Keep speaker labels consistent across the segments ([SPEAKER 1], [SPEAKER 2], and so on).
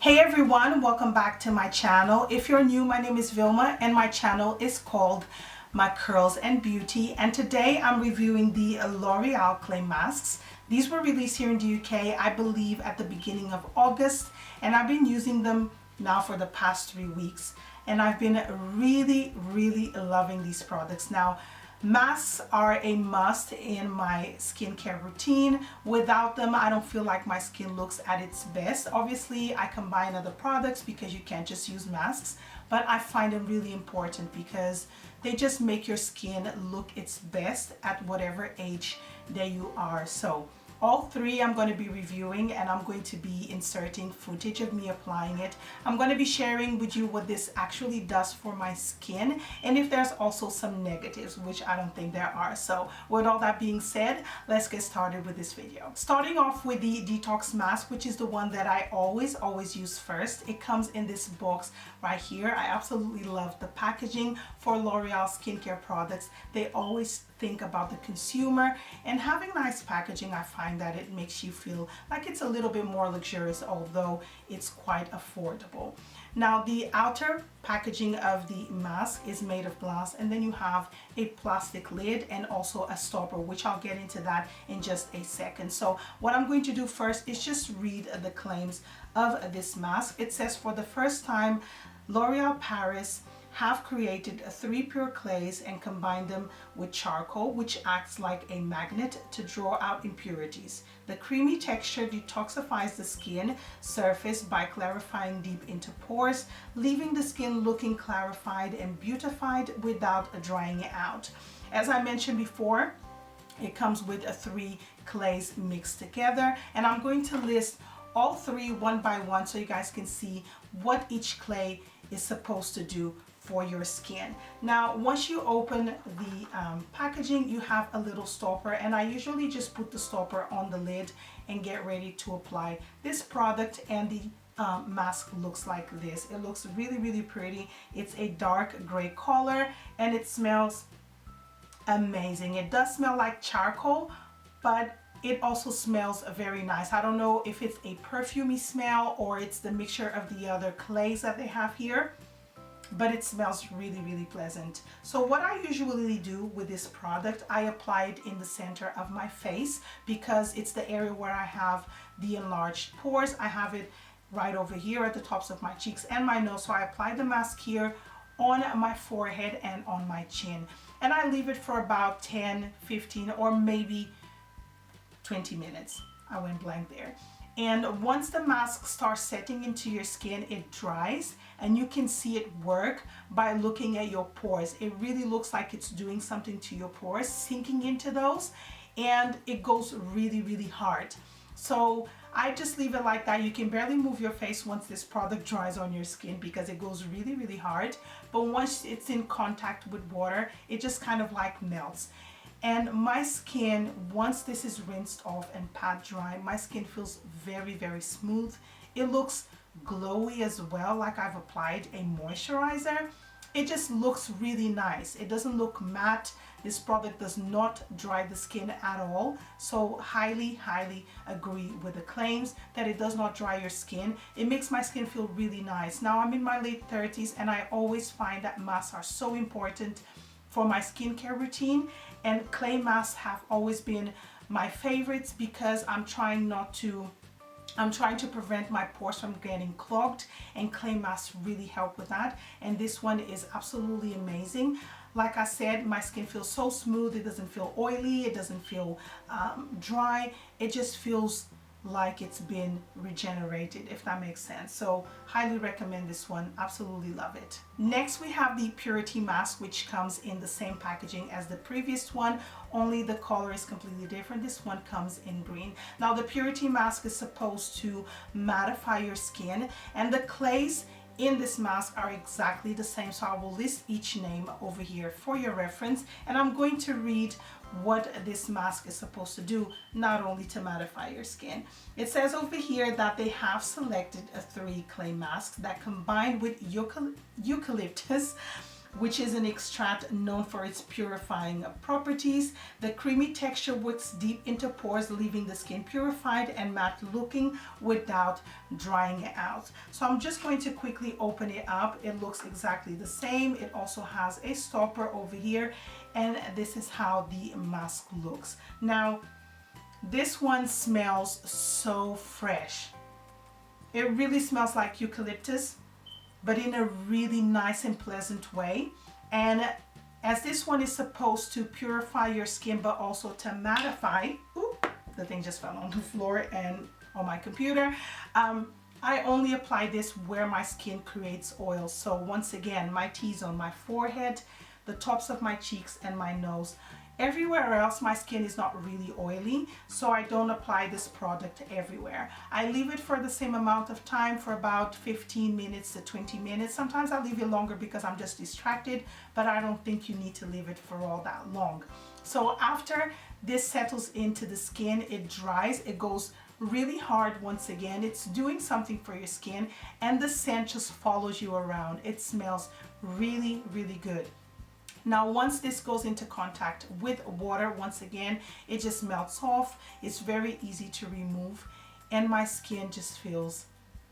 [SPEAKER 1] Hey everyone, welcome back to my channel. If you're new, my name is Vilma and my channel is called My Curls and Beauty, and today I'm reviewing the L'Oreal clay masks. These were released here in the UK, I believe at the beginning of August, and I've been using them now for the past 3 weeks, and I've been really loving these products. Now, masks are a must in my skincare routine. Without them, I don't feel like my skin looks at its best. Obviously, I combine other products because you can't just use masks, but I find them really important because they just make your skin look its best at whatever age that you are. So all three I'm going to be reviewing, and I'm going to be inserting footage of me applying it. I'm going to be sharing with you what this actually does for my skin, and if there's also some negatives, which I don't think there are. So with all that being said, let's get started with this video. Starting off with the Detox Mask, which is the one that I always use first. It comes in this box right here. I absolutely love the packaging for L'Oreal skincare products. They always think about the consumer, and having nice packaging, I find that it makes you feel like it's a little bit more luxurious, although it's quite affordable. Now, the outer packaging of the mask is made of glass, and then you have a plastic lid and also a stopper, which I'll get into that in just a second. So what I'm going to do first is just read the claims of this mask. It says, for the first time, L'Oreal Paris have created 3 pure clays and combined them with charcoal, which acts like a magnet to draw out impurities. The creamy texture detoxifies the skin surface by clarifying deep into pores, leaving the skin looking clarified and beautified without drying out. As I mentioned before, it comes with 3 clays mixed together, and I'm going to list all 3 one by one so you guys can see what each clay is supposed to do for your skin. Now, once you open the packaging, you have a little stopper, and I usually just put the stopper on the lid and get ready to apply this product. And the mask looks like this. It looks really pretty. It's a dark gray color and it smells amazing. It does smell like charcoal, but it also smells very nice. I don't know if it's a perfumey smell or it's the mixture of the other clays that they have here, but it smells really pleasant. So what I usually do with this product, I apply it in the center of my face because it's the area where I have the enlarged pores. I have it right over here at the tops of my cheeks and my nose. So I apply the mask here on my forehead and on my chin, and I leave it for about 10, 15, or maybe 20 minutes. I went blank there. And once the mask starts setting into your skin, it dries, and you can see it work by looking at your pores. It really looks like it's doing something to your pores, sinking into those, and it goes really hard. So I just leave it like that. You can barely move your face once this product dries on your skin because it goes really hard. But once it's in contact with water, it just kind of like melts. And my skin, once this is rinsed off and pat dry, my skin feels very smooth. It looks glowy as well, like I've applied a moisturizer. It just looks really nice. It doesn't look matte. This product does not dry the skin at all. So highly agree with the claims that it does not dry your skin. It makes my skin feel really nice. Now, I'm in my late 30s, and I always find that masks are so important for my skincare routine, and clay masks have always been my favorites because I'm trying to prevent my pores from getting clogged, and clay masks really help with that. And this one is absolutely amazing. Like I said, my skin feels so smooth. It doesn't feel oily, it doesn't feel dry. It just feels like it's been regenerated, if that makes sense. So highly recommend this one. Absolutely love it. Next, we have the Purity Mask, which comes in the same packaging as the previous one, only the color is completely different. This one comes in green. Now, the Purity Mask is supposed to mattify your skin, and the clays in this mask are exactly the same. So I will list each name over here for your reference, and I'm going to read what this mask is supposed to do, not only to mattify your skin. It says over here that they have selected 3 clay masks that combined with eucalyptus which is an extract known for its purifying properties. The creamy texture works deep into pores, leaving the skin purified and matte looking without drying out. So I'm just going to quickly open it up. It looks exactly the same. It also has a stopper over here, and this is how the mask looks. Now, this one smells so fresh. It really smells like eucalyptus, but in a really nice and pleasant way. And as this one is supposed to purify your skin but also to mattify, ooh, the thing just fell on the floor and on my computer. I only apply this where my skin creates oil. So once again, my T-zone, my forehead, the tops of my cheeks, and my nose. Everywhere else, my skin is not really oily, so I don't apply this product everywhere. I leave it for the same amount of time, for about 15 minutes to 20 minutes. Sometimes I leave it longer because I'm just distracted, but I don't think you need to leave it for all that long. So after this settles into the skin, it dries, it goes really hard once again. It's doing something for your skin, and the scent just follows you around. It smells really, really good. Now, once this goes into contact with water, once again, it just melts off. It's very easy to remove, and my skin just feels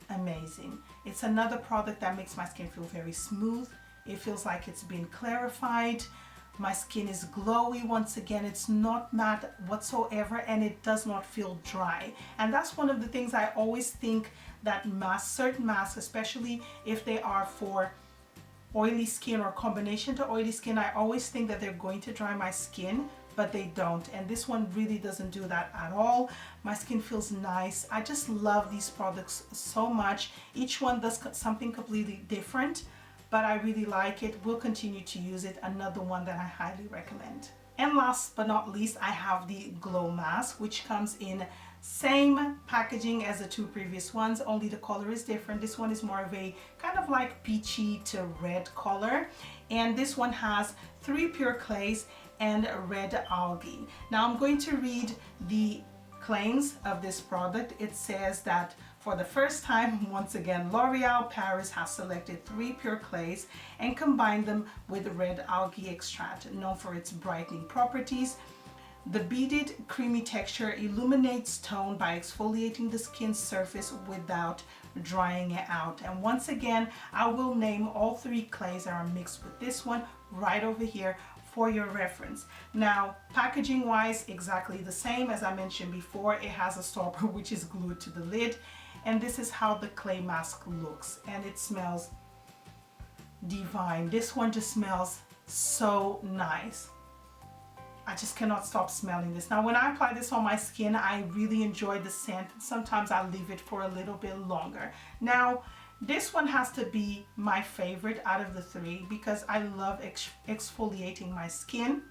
[SPEAKER 1] amazing. It's another product that makes my skin feel very smooth. It feels like it's been clarified. My skin is glowy once again. It's not matte whatsoever, and it does not feel dry. And that's one of the things I always think, that certain masks, especially if they are for oily skin or combination to oily skin, I always think that they're going to dry my skin, but they don't. And this one really doesn't do that at all. My skin feels nice. I just love these products so much. Each one does something completely different, but I really like it. Will continue to use it. Another one that I highly recommend. And last but not least, I have the Glow Mask, which comes in same packaging as the two previous ones, only the color is different. This one is more of a kind of like peachy to red color, and this one has 3 pure clays and red algae. Now I'm going to read the claims of this product. It says that for the first time, once again, L'Oreal Paris has selected 3 pure clays and combined them with red algae extract, known for its brightening properties. The beaded creamy texture illuminates tone by exfoliating the skin's surface without drying it out. And once again, I will name all 3 clays that are mixed with this one right over here for your reference. Now, packaging wise, exactly the same as I mentioned before. It has a stopper which is glued to the lid, and this is how the clay mask looks, and it smells divine. This one just smells so nice. I just cannot stop smelling this. Now, when I apply this on my skin, I really enjoy the scent. Sometimes I leave it for a little bit longer. Now, this one has to be my favorite out of the 3 because I love exfoliating my skin.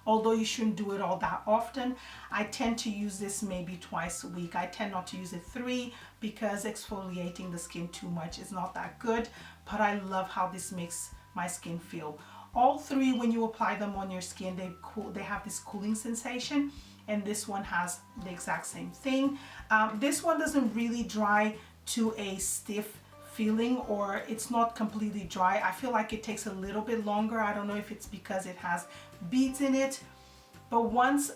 [SPEAKER 1] Although you shouldn't do it all that often, I tend to use this maybe twice a week. I tend not to use it 3 because exfoliating the skin too much is not that good, but I love how this makes my skin feel. All 3, when you apply them on your skin, they have this cooling sensation, and this one has the exact same thing. This one doesn't really dry to a stiff feeling, or it's not completely dry. I feel like it takes a little bit longer. I don't know if it's because it has beads in it, but once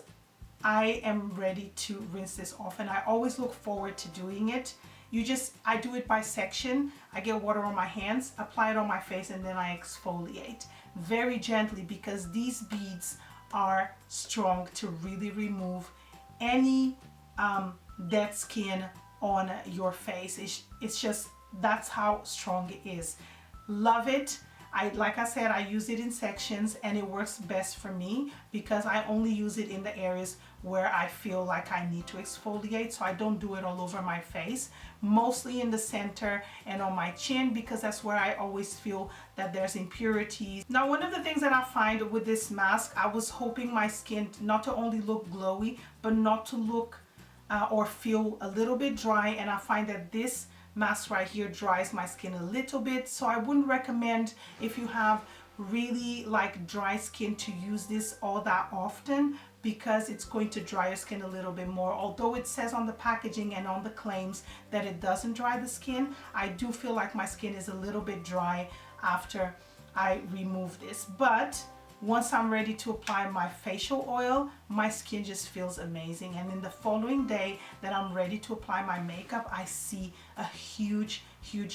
[SPEAKER 1] I am ready to rinse this off, and I always look forward to doing it. I do it by section. I get water on my hands, apply it on my face, and then I exfoliate very gently because these beads are strong to really remove any dead skin on your face. It's just, that's how strong it is. Love it. Like I said, I use it in sections, and it works best for me because I only use it in the areas where I feel like I need to exfoliate. So I don't do it all over my face, mostly in the center and on my chin, because that's where I always feel that there's impurities. Now, one of the things that I find with this mask, I was hoping my skin not to only look glowy, but not to look or feel a little bit dry, and I find that this mask right here dries my skin a little bit. So I wouldn't recommend, if you have really like dry skin, to use this all that often because it's going to dry your skin a little bit more. Although it says on the packaging and on the claims that it doesn't dry the skin, I do feel like my skin is a little bit dry after I remove this. But once I'm ready to apply my facial oil, my skin just feels amazing. And in the following day that I'm ready to apply my makeup, I see a huge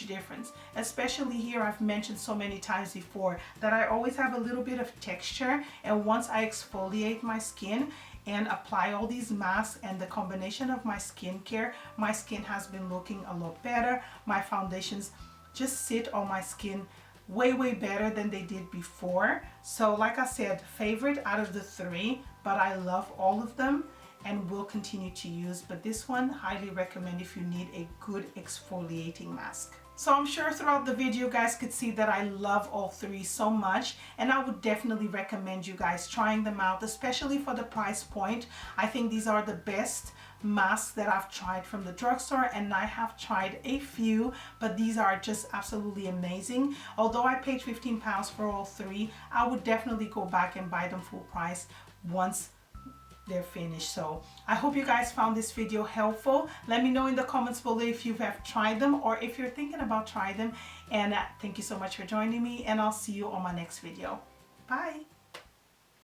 [SPEAKER 1] difference. Especially here, I've mentioned so many times before that I always have a little bit of texture, and once I exfoliate my skin and apply all these masks and the combination of my skincare, my skin has been looking a lot better. My foundations just sit on my skin way better than they did before. So like I said, favorite out of the three, but I love all of them and will continue to use. But this one, highly recommend if you need a good exfoliating mask. So I'm sure throughout the video you guys could see that I love all three so much, and I would definitely recommend you guys trying them out, especially for the price point. I think these are the best masks that I've tried from the drugstore, and I have tried a few, but these are just absolutely amazing. Although I paid £15 for all three, I would definitely go back and buy them full price once they're finished. So I hope you guys found this video helpful. Let me know in the comments below if you have tried them or if you're thinking about trying them. And thank you so much for joining me, and I'll see you on my next video. Bye.